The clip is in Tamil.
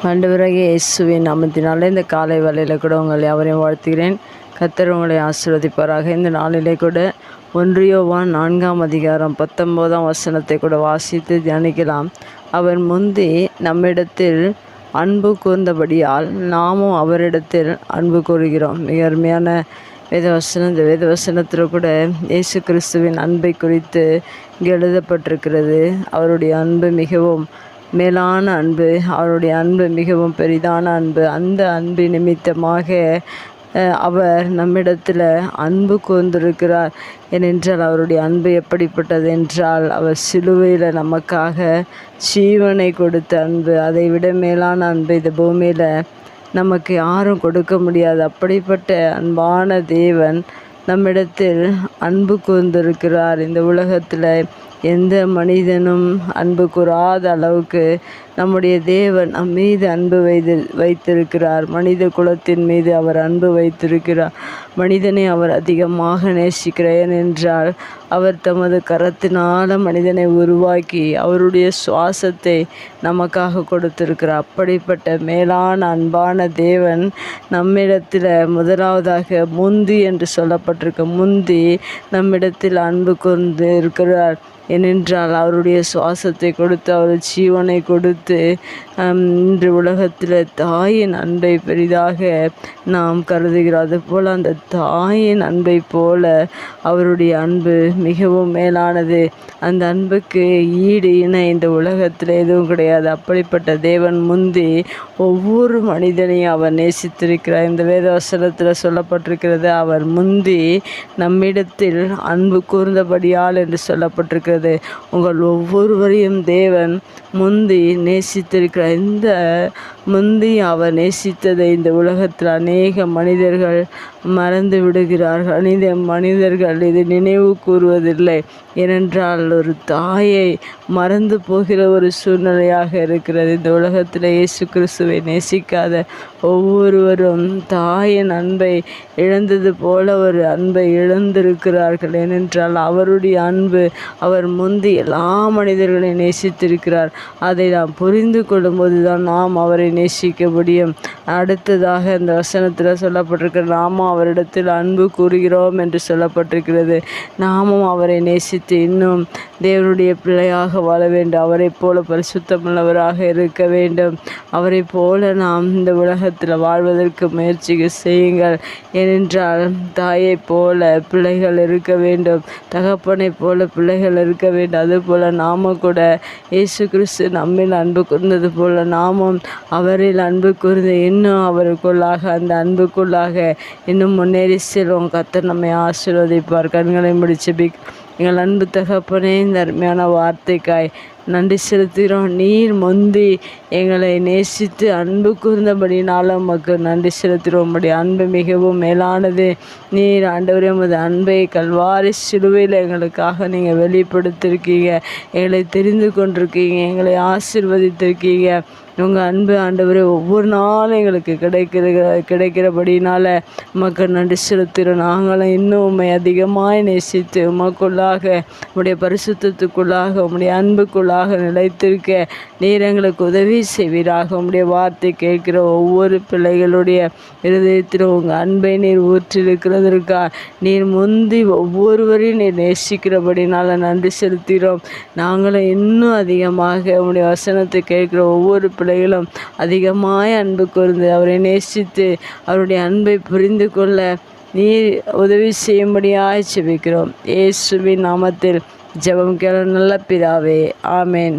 ஆண்டவராகிய இயேசுவின் நாமத்தினாலே இந்த காலை வேளையில் கூட உங்களை யாவரையும் வாழ்த்துகிறேன். கர்த்தர் உங்களை ஆசீர்வதிப்பாராக. இந்த நாளிலே கூட 1 யோவான் 4ஆம் அதிகாரம் 19ஆம் வசனத்தை கூட வாசித்து தியானிக்கலாம். அவர் முந்தி நம்மிடத்தில் அன்பு கூர்ந்தபடியால் நாமும் அவரிடத்தில் அன்பு கூறுகிறோம். மிக அருமையான வேதவசனம். இந்த வேதவசனத்தில் கூட இயேசு கிறிஸ்துவின் அன்பை குறித்து இங்கே எழுதப்பட்டிருக்கிறது. அவருடைய அன்பு மிகவும் மேலான அன்பு, அவருடைய அன்பு மிகவும் பெரிதான அன்பு. அந்த அன்பு நிமித்தமாக அவர் நம்மிடத்தில் அன்பு கூர்ந்திருக்கிறார். ஏனென்றால் அவருடைய அன்பு எப்படிப்பட்டது என்றால், அவர் சிலுவையில் நமக்காக ஜீவனை கொடுத்த அன்பு. அதை விட மேலான அன்பு இந்த பூமியில் நமக்கு யாரும் கொடுக்க முடியாது. அப்படிப்பட்ட அன்பான தேவன் நம்மிடத்தில் அன்பு கூர்ந்திருக்கிறார். இந்த உலகத்தில் எந்த மனிதனும் அன்பு கூறாத அளவுக்கு நம்முடைய தேவன் நம் மீது அன்பு வைத்திருக்கிறார். மனித குலத்தின் மீது அவர் அன்பு வைத்திருக்கிறார். மனிதனை அவர் அதிகமாக நேசிக்கிறார். ஏனென்றால் அவர் தமது கரத்தினால் மனிதனை உருவாக்கி அவருடைய சுவாசத்தை நமக்காக கொடுத்திருக்கிறார். அப்படிப்பட்ட மேலான அன்பான தேவன் நம்மிடத்தில் முதலாவதாக முந்தி என்று சொல்லப்பட்டிருக்க முந்தி நம்மிடத்தில் அன்பு கூர்ந்து இருக்கிறார். ஏனென்றால் அவருடைய சுவாசத்தை கொடுத்து அவர் ஜீவனை கொடுத்து இன்று உலகத்தில் தாயின் அன்பை பெரிதாக நாம் கருதுகிறோம். அதுபோல் அந்த தாயின் அன்பை போல அவருடைய அன்பு மிகவும் மேலானது. அந்த அன்புக்கு ஈடு இணை இந்த உலகத்தில் எதுவும் கிடையாது. அப்படிப்பட்ட தேவன் முந்தி ஒவ்வொரு மனிதனையும் அவர் நேசித்திருக்கிறார். இந்த வேதவசனத்தில் சொல்லப்பட்டிருக்கிறது, அவர் முந்தி நம்மிடத்தில் அன்பு கூர்ந்தபடியால் என்று சொல்லப்பட்டிருக்கிறது. உங்கள் ஒவ்வொருவரையும் தேவன் முந்தி நேசித்திருக்கிறார். இந்த முந்தி அவர் நேசித்ததை இந்த உலகத்தில் அநேக மனிதர்கள் மறந்து விடுகிறார்கள். மனிதர்கள் இது நினைவு கூறுவதில்லை. ஏனென்றால் ஒரு தாயை மறந்து போகிற ஒரு சூழ்நிலையாக இருக்கிறது. இந்த உலகத்தில் இயேசு கிறிஸ்துவை நேசிக்காத ஒவ்வொருவரும் தாயின் அன்பை இழந்தது போல ஒரு அன்பை இழந்திருக்கிறார்கள். ஏனென்றால் அவருடைய அன்பு, அவர் முந்தி எல்லா மனிதர்களையும் நேசித்திருக்கிறார். அதை நாம் புரிந்து கொள்ளும்போது தான் நாம் அவரை நேசிக்க முடியும். அடுத்ததாக இந்த வசனத்தில் சொல்லப்பட்டிருக்கிற நாமும் அவரிடத்தில் அன்பு கூறுகிறோம் என்று சொல்லப்பட்டிருக்கிறது. நாமும் அவரை நேசித்து இன்னும் தேவனுடைய பிள்ளையாக வாழ வேண்டும். அவரை போல பரிசுத்தமுள்ளவராக இருக்க வேண்டும். அவரை போல நாம் இந்த உலகத்தில் வாழ்வதற்கு முயற்சி செய்யுங்கள். ஏனென்றால் தாயை போல பிள்ளைகள் இருக்க வேண்டும், தகப்பனை போல பிள்ளைகள் இருக்க வேண்டும். அதுபோல் நாம கூட இயேசு கிறிஸ்து நம்மில் அன்பு கூர்ந்தது போல நாமும் அவரில் அன்பு கூர்ந்து இன்னும் அவருக்குள்ளாக அந்த அன்புக்குள்ளாக இன்னும் முன்னேறி செல்வோம். கர்த்தர் நம்மை ஆசீர்வதிப்பார். கண்களை முடிச்சு எங்கள் அன்பு தகப்பனே, இந்த அருமையான வார்த்தைக்காய் நன்றி செலுத்துகிறோம். நீர் முந்தி எங்களை நேசித்து அன்பு கூர்ந்தபடினாலும் உமக்கு நன்றி செலுத்துகிறோம். உம்முடைய அன்பு மிகவும் மேலானது. நீர் ஆண்டவரே, உமது அன்பை கல்வாரி சிலுவையில் எங்களுக்காக நீங்கள் வெளிப்படுத்திருக்கீங்க. எங்களை தெரிந்து கொண்டிருக்கீங்க. எங்களை ஆசீர்வதித்திருக்கீங்க. உங்கள் அன்பு ஆண்டவரே ஒவ்வொரு நாளும் எங்களுக்கு கிடைக்கிறபடினால உமக்கு நன்றி செலுத்துகிறோம். நாங்களும் இன்னும் உம்மை அதிகமாக நேசித்து உமக்குள்ளாக உம்முடைய பரிசுத்தத்துக்குள்ளாக உம்முடைய அன்புக்குள்ளாக நிலைத்திருக்க நீர் எங்களுக்கு உதவி செய்வீராக. உம்முடைய வார்த்தை கேட்கிற ஒவ்வொரு பிள்ளைகளுடைய இருதயத்திலும் உங்கள் அன்பை நீர் ஊற்றிருக்கிறதற்கா நீர் முந்தி ஒவ்வொருவரையும் நீர் நேசிக்கிறபடினால நன்றி செலுத்துகிறோம். நாங்களும் இன்னும் அதிகமாக உம்முடைய வசனத்தை கேட்கிற ஒவ்வொரு பிள்ளைகளும் அதிகமாய் அன்பு கூர்ந்து அவரை நேசித்து அவருடைய அன்பை புரிந்து கொள்ள நீர் உதவி செய்யும்படியாய் ஜெபிக்கிறோம். இயேசுவின் நாமத்தில் ஜெபம் கேள நல்ல பிதாவே, ஆமேன்.